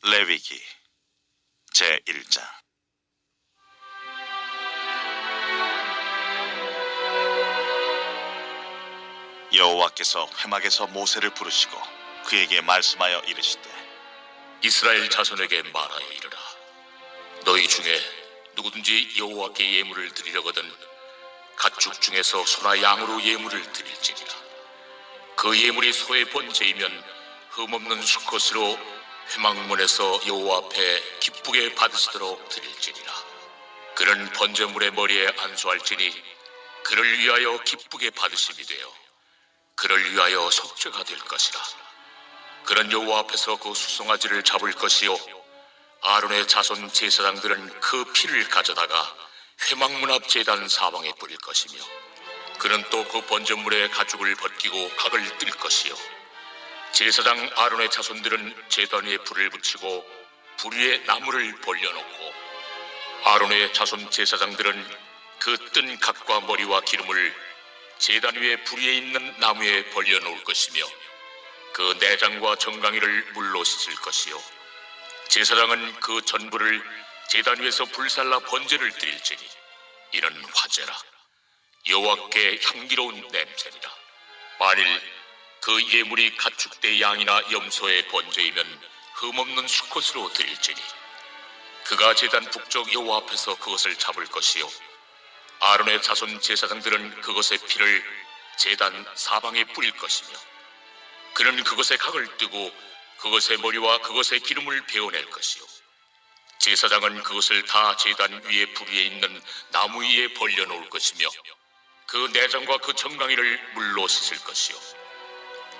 레위기 제1장. 여호와께서 회막에서 모세를 부르시고 그에게 말씀하여 이르시되, 이스라엘 자손에게 말하여 이르라. 너희 중에 누구든지 여호와께 예물을 드리려거든 가축 중에서 소나 양으로 예물을 드릴지니라. 그 예물이 소의 번제이면 흠없는 수컷으로 회막문에서 여호와 앞에 기쁘게 받으시도록 드릴지니라. 그는 번제물의 머리에 안수할지니 그를 위하여 기쁘게 받으심이 되어 그를 위하여 속죄가 될 것이라. 그는 여호와 앞에서 그 수송아지를 잡을 것이요, 아론의 자손 제사장들은 그 피를 가져다가 회막문 앞 제단 사방에 뿌릴 것이며, 그는 또 그 번제물의 가죽을 벗기고 각을 뜰 것이요, 제사장 아론의 자손들은 제단 위에 불을 붙이고 불 위에 나무를 벌려놓고, 아론의 자손 제사장들은 그 뜬 각과 머리와 기름을 제단 위에 불 위에 있는 나무에 벌려놓을 것이며, 그 내장과 정강이를 물로 씻을 것이요, 제사장은 그 전부를 제단 위에서 불살라 번제를 드릴지니 이는 화제라. 여호와께 향기로운 냄새니라. 만일 그 예물이 가축대 양이나 염소의 번제이면 흠없는 수컷으로 드릴지니 그가 제단 북쪽 여호와 앞에서 그것을 잡을 것이요, 아론의 자손 제사장들은 그것의 피를 제단 사방에 뿌릴 것이며, 그는 그것의 각을 뜨고 그것의 머리와 그것의 기름을 베어낼 것이요, 제사장은 그것을 다 제단 위에 불 위에 있는 나무 위에 벌려놓을 것이며, 그 내장과 그 정강이를 물로 씻을 것이요,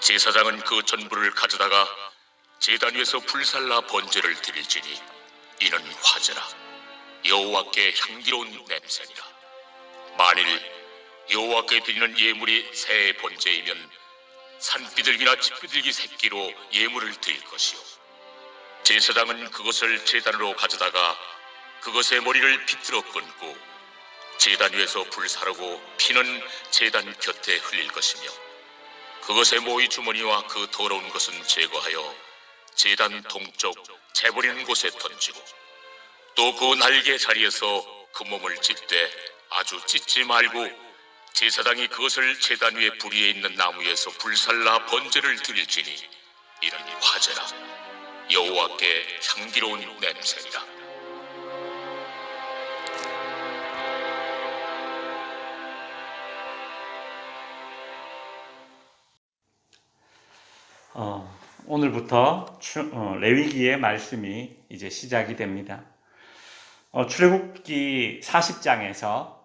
제사장은 그 전부를 가져다가 제단 위에서 불살라 번제를 드릴지니 이는 화제라. 여호와께 향기로운 냄새니라. 만일 여호와께 드리는 예물이 새의 번제이면 산비둘기나 집비둘기 새끼로 예물을 드릴 것이요, 제사장은 그것을 제단으로 가져다가 그것의 머리를 비틀어 끊고 제단 위에서 불사르고 피는 제단 곁에 흘릴 것이며, 그것의 모이 주머니와 그 더러운 것은 제거하여 제단 동쪽 재버리는 곳에 던지고, 또 그 날개 자리에서 그 몸을 찢되 아주 찢지 말고 제사장이 그것을 제단 위에 불 위에 있는 나무에서 불살라 번제를 드릴지니 이는 화제라. 여호와께 향기로운 냄새니라. 오늘부터 레위기의 말씀이 이제 시작이 됩니다. 출애굽기 40장에서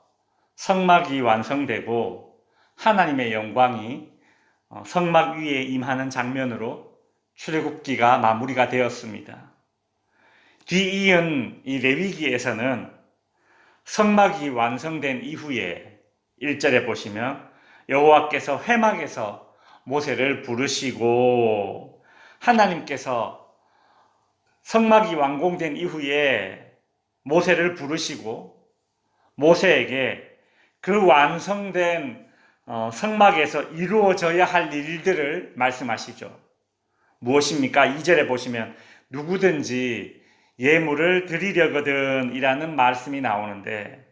성막이 완성되고 하나님의 영광이 성막 위에 임하는 장면으로 출애굽기가 마무리가 되었습니다. 뒤이은 이 레위기에서는 성막이 완성된 이후에 1절에 보시면 여호와께서 회막에서 모세를 부르시고, 하나님께서 성막이 완공된 이후에 모세를 부르시고 모세에게 그 완성된 성막에서 이루어져야 할 일들을 말씀하시죠. 무엇입니까? 2절에 보시면 누구든지 예물을 드리려거든 이라는 말씀이 나오는데,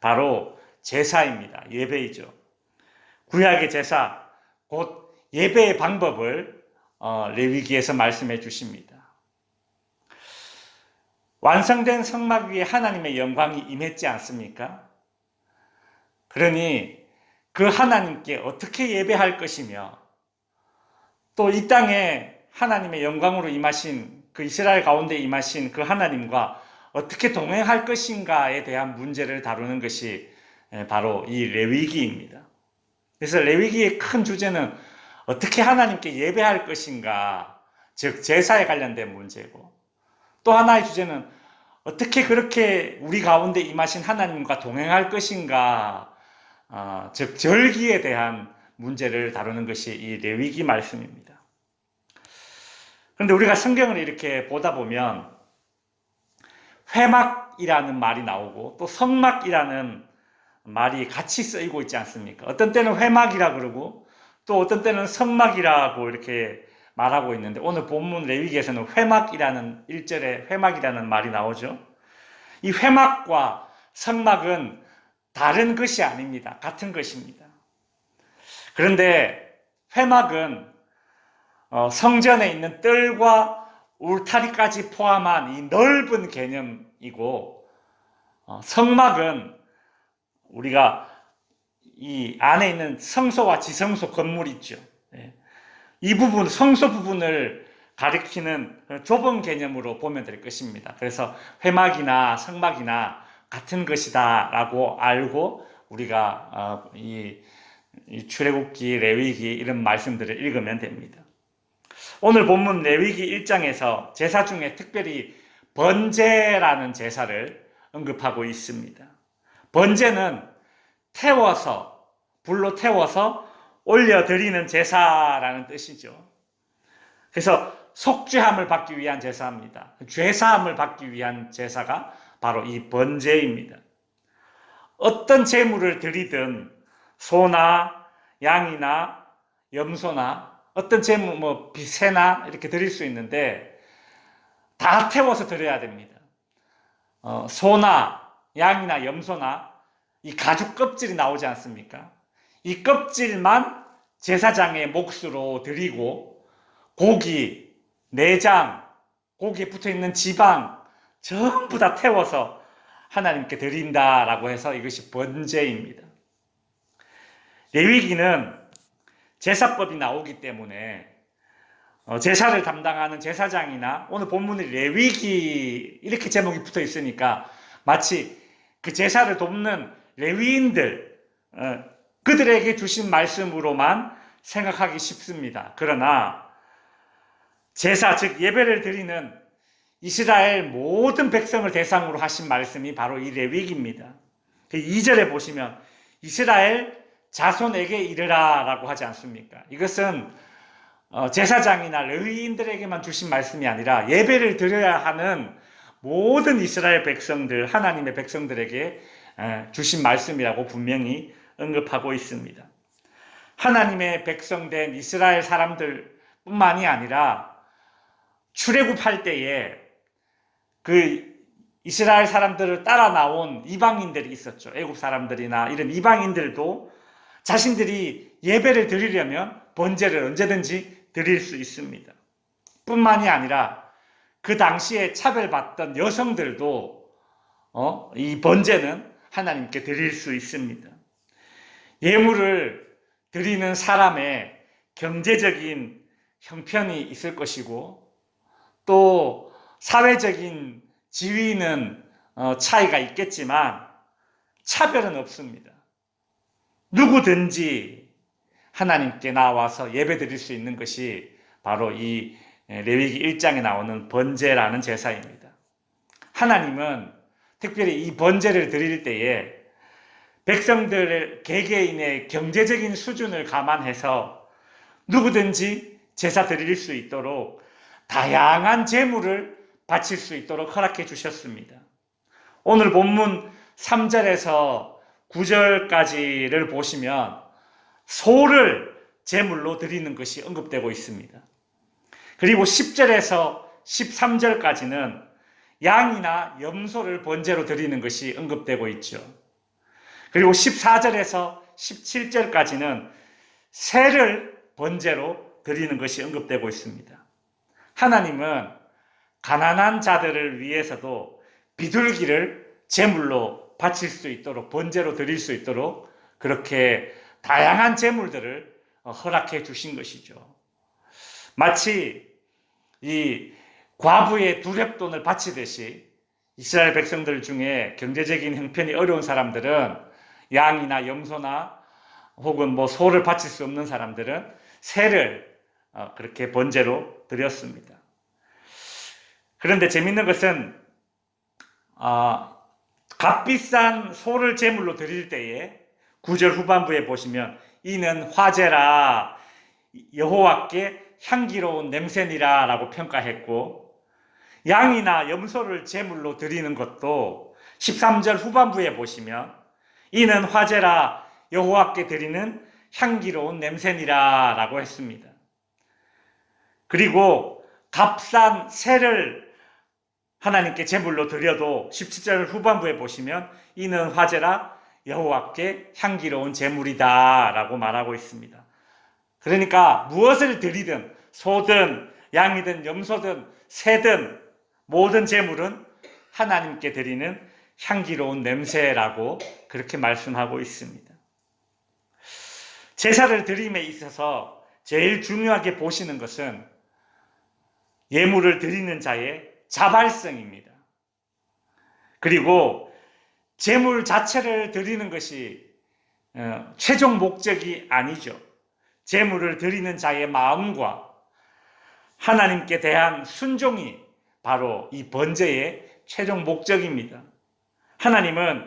바로 제사입니다. 예배이죠. 구약의 제사, 곧 예배의 방법을 레위기에서 말씀해 주십니다. 완성된 성막 위에 하나님의 영광이 임했지 않습니까? 그러니 그 하나님께 어떻게 예배할 것이며, 또 이 땅에 하나님의 영광으로 임하신, 그 이스라엘 가운데 임하신 그 하나님과 어떻게 동행할 것인가에 대한 문제를 다루는 것이 바로 이 레위기입니다. 그래서 레위기의 큰 주제는 어떻게 하나님께 예배할 것인가, 즉 제사에 관련된 문제고, 또 하나의 주제는 어떻게 그렇게 우리 가운데 임하신 하나님과 동행할 것인가, 즉 절기에 대한 문제를 다루는 것이 이 레위기 말씀입니다. 그런데 우리가 성경을 이렇게 보다 보면 회막이라는 말이 나오고 또 성막이라는 말이 같이 쓰이고 있지 않습니까? 어떤 때는 회막이라 그러고 또 어떤 때는 성막이라고 이렇게 말하고 있는데 오늘 본문 레위기에서는 회막이라는 1절에 회막이라는 말이 나오죠. 이 회막과 성막은 다른 것이 아닙니다. 같은 것입니다. 그런데 회막은 성전에 있는 뜰과 울타리까지 포함한 이 넓은 개념이고, 성막은 우리가 이 안에 있는 성소와 지성소 건물이 있죠. 이 부분, 성소 부분을 가리키는 좁은 개념으로 보면 될 것입니다. 그래서 회막이나 성막이나 같은 것이다 라고 알고 우리가 이 출애굽기, 레위기 이런 말씀들을 읽으면 됩니다. 오늘 본문 레위기 1장에서 제사 중에 특별히 번제라는 제사를 언급하고 있습니다. 번제는 불로 태워서 올려드리는 제사라는 뜻이죠. 그래서 속죄함을 받기 위한 제사입니다. 죄사함을 받기 위한 제사가 바로 이 번제입니다. 어떤 제물을 드리든 소나 양이나 염소나 어떤 제물, 비새나 이렇게 드릴 수 있는데 다 태워서 드려야 됩니다. 소나 양이나 염소나 이 가죽 껍질이 나오지 않습니까? 이 껍질만 제사장의 몫으로 드리고 고기, 내장, 고기에 붙어있는 지방 전부 다 태워서 하나님께 드린다라고 해서 이것이 번제입니다. 레위기는 제사법이 나오기 때문에 제사를 담당하는 제사장이나 오늘 본문에 레위기 이렇게 제목이 붙어 있으니까 마치 그 제사를 돕는 레위인들 그들에게 주신 말씀으로만 생각하기 쉽습니다. 그러나 제사 즉 예배를 드리는 이스라엘 모든 백성을 대상으로 하신 말씀이 바로 이 레위기입니다. 2절에 보시면 이스라엘 자손에게 이르라 라고 하지 않습니까? 이것은 제사장이나 레위인들에게만 주신 말씀이 아니라 예배를 드려야 하는 모든 이스라엘 백성들, 하나님의 백성들에게 주신 말씀이라고 분명히 언급하고 있습니다. 하나님의 백성된 이스라엘 사람들뿐만이 아니라 출애굽할 때에 그 이스라엘 사람들을 따라 나온 이방인들이 있었죠. 애굽 사람들이나 이런 이방인들도 자신들이 예배를 드리려면 번제를 언제든지 드릴 수 있습니다. 뿐만이 아니라 그 당시에 차별받던 여성들도 이 번제는 하나님께 드릴 수 있습니다. 예물을 드리는 사람의 경제적인 형편이 있을 것이고 또 사회적인 지위는 차이가 있겠지만 차별은 없습니다. 누구든지 하나님께 나와서 예배 드릴 수 있는 것이 바로 이 레위기 1장에 나오는 번제라는 제사입니다. 하나님은 특별히 이 번제를 드릴 때에 백성들의 개개인의 경제적인 수준을 감안해서 누구든지 제사 드릴 수 있도록 다양한 제물을 바칠 수 있도록 허락해 주셨습니다. 오늘 본문 3절에서 9절까지를 보시면 소를 제물로 드리는 것이 언급되고 있습니다. 그리고 10절에서 13절까지는 양이나 염소를 번제로 드리는 것이 언급되고 있죠. 그리고 14절에서 17절까지는 새를 번제로 드리는 것이 언급되고 있습니다. 하나님은 가난한 자들을 위해서도 비둘기를 제물로 바칠 수 있도록 번제로 드릴 수 있도록 그렇게 다양한 제물들을 허락해 주신 것이죠. 마치 이 과부의 두렙돈을 바치듯이 이스라엘 백성들 중에 경제적인 형편이 어려운 사람들은 양이나 염소나 혹은 소를 바칠 수 없는 사람들은 새를 그렇게 번제로 드렸습니다. 그런데 재밌는 것은 값비싼 소를 제물로 드릴 때에 9절 후반부에 보시면 이는 화제라 여호와께 향기로운 냄새니라 라고 평가했고 양이나 염소를 제물로 드리는 것도 13절 후반부에 보시면 이는 화제라 여호와께 드리는 향기로운 냄새니라 라고 했습니다. 그리고 값싼 새를 하나님께 제물로 드려도 17절 후반부에 보시면 이는 화제라 여호와께 향기로운 제물이다 라고 말하고 있습니다. 그러니까 무엇을 드리든 소든 양이든 염소든 새든 모든 제물은 하나님께 드리는 향기로운 냄새라고 그렇게 말씀하고 있습니다. 제사를 드림에 있어서 제일 중요하게 보시는 것은 예물을 드리는 자의 자발성입니다. 그리고 제물 자체를 드리는 것이 최종 목적이 아니죠. 제물을 드리는 자의 마음과 하나님께 대한 순종이 바로 이 번제의 최종 목적입니다. 하나님은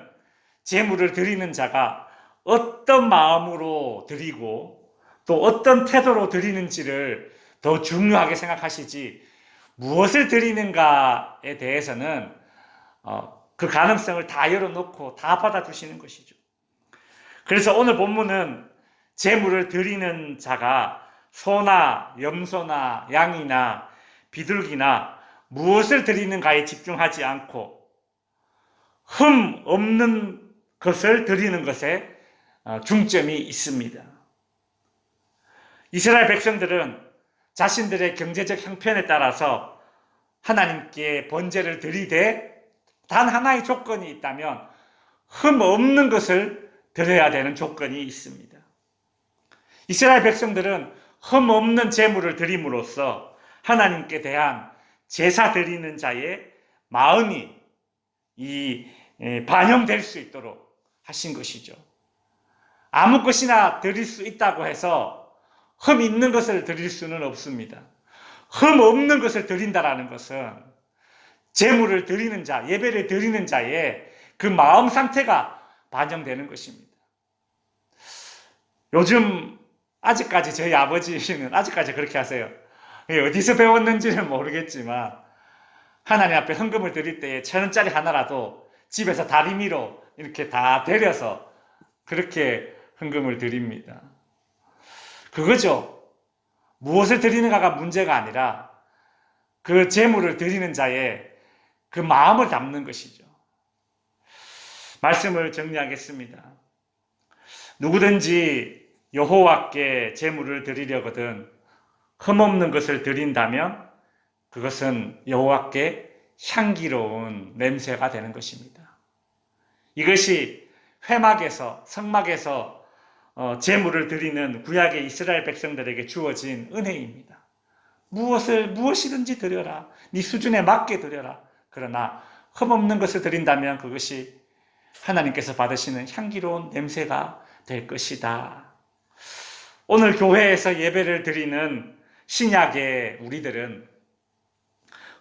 제물을 드리는 자가 어떤 마음으로 드리고 또 어떤 태도로 드리는지를 더 중요하게 생각하시지 무엇을 드리는가에 대해서는 그 가능성을 다 열어놓고 다 받아주시는 것이죠. 그래서 오늘 본문은 제물을 드리는 자가 소나 염소나 양이나 비둘기나 무엇을 드리는가에 집중하지 않고 흠 없는 것을 드리는 것에 중점이 있습니다. 이스라엘 백성들은 자신들의 경제적 형편에 따라서 하나님께 번제를 드리되 단 하나의 조건이 있다면 흠 없는 것을 드려야 되는 조건이 있습니다. 이스라엘 백성들은 흠 없는 제물을 드림으로써 하나님께 대한 제사 드리는 자의 마음이 반영될 수 있도록 하신 것이죠. 아무 것이나 드릴 수 있다고 해서 흠 있는 것을 드릴 수는 없습니다. 흠 없는 것을 드린다라는 것은 제물을 드리는 자, 예배를 드리는 자의 그 마음 상태가 반영되는 것입니다. 요즘 아직까지 저희 아버지는 아직까지 그렇게 하세요. 어디서 배웠는지는 모르겠지만 하나님 앞에 헌금을 드릴 때에 1,000원짜리 하나라도 집에서 다리미로 이렇게 다 데려서 그렇게 헌금을 드립니다. 그거죠. 무엇을 드리는가가 문제가 아니라 그 제물을 드리는 자의 그 마음을 담는 것이죠. 말씀을 정리하겠습니다. 누구든지 여호와께 제물을 드리려거든 흠없는 것을 드린다면 그것은 여호와께 향기로운 냄새가 되는 것입니다. 이것이 회막에서 성막에서 제물을 드리는 구약의 이스라엘 백성들에게 주어진 은혜입니다. 무엇이든지 드려라. 네 수준에 맞게 드려라. 그러나 흠없는 것을 드린다면 그것이 하나님께서 받으시는 향기로운 냄새가 될 것이다. 오늘 교회에서 예배를 드리는 신약의 우리들은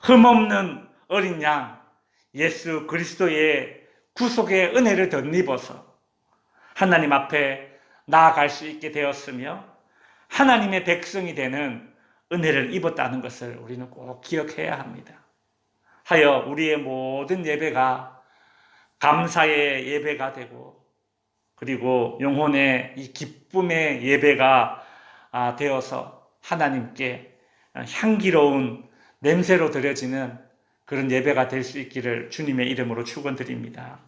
흠없는 어린 양 예수 그리스도의 구속의 은혜를 덧입어서 하나님 앞에 나아갈 수 있게 되었으며 하나님의 백성이 되는 은혜를 입었다는 것을 우리는 꼭 기억해야 합니다. 하여 우리의 모든 예배가 감사의 예배가 되고 그리고 영혼의 이 기쁨의 예배가 되어서 하나님께 향기로운 냄새로 드려지는 그런 예배가 될 수 있기를 주님의 이름으로 축원드립니다.